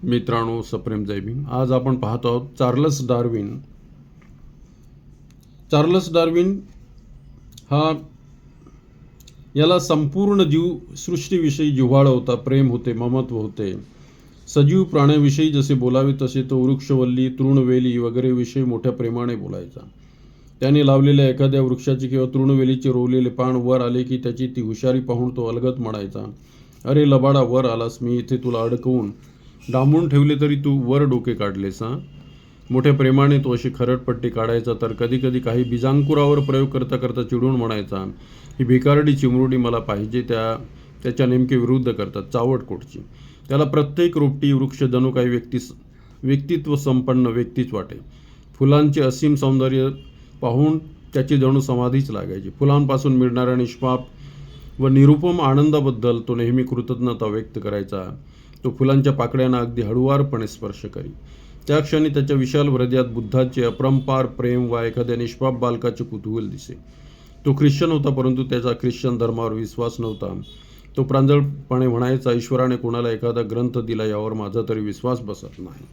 मित्रांनो, सप्रेम जय भीम. आज आपण पाहत आहोत चार्लस डार्विन हा याला संपूर्ण सृष्टीविषयी जिव्हाळा होता, प्रेम होते, ममत्व होते. सजीव प्राण्याविषयी जसे बोलावे तसे तो वृक्षवल्ली, तृणवेली वगैरे विषयी मोठ्या प्रेमाने बोलायचा. त्याने लावलेल्या एखाद्या वृक्षाची किंवा तृणवेलीचे रोवलेले पान वर आले की त्याची ती हुशारी पाहून तो अलगद म्हणायचा, अरे लबाडा, वर आलास, मी इथे तुला अडकवून डांबून ठेवले तरी तू वर डोके काढलेस. मोठ्या प्रेमाने तो अशी खरडपट्टी काढायचा. तर कधी कधी काही बीजांकुरावर प्रयोग करता करता चिडून म्हणायचा, ही भिकारडी चिमरुडी मला पाहिजे त्याच्या नेमके विरुद्ध करतात, चावटकोटची. त्याला प्रत्येक रोपटी वृक्ष जणू काही व्यक्तित्व संपन्न व्यक्तीच वाटे. फुलांचे असीम सौंदर्य पाहून त्याची जणू समाधीच लागायची. फुलांपासून मिळणाऱ्या निष्पाप व निरुपम आनंदाबद्दल तो नेहमी कृतज्ञता व्यक्त करायचा. तो फुलांच्या पाकळ्यांना अगदी हळुवारपणे स्पर्श करी. त्या क्षणी त्याच्या विशाल हृदयात बुद्धाचे अपरंपार प्रेम वा एखाद्या निष्पाप बालकाचे कुतूहल दिसे. तो ख्रिश्चन होता, परंतु त्याचा ख्रिश्चन धर्मावर विश्वास नव्हता. तो प्रांजळपणे म्हणायचा, ईश्वराने कोणाला एखादा ग्रंथ दिला यावर माझा तरी विश्वास बसत नाही.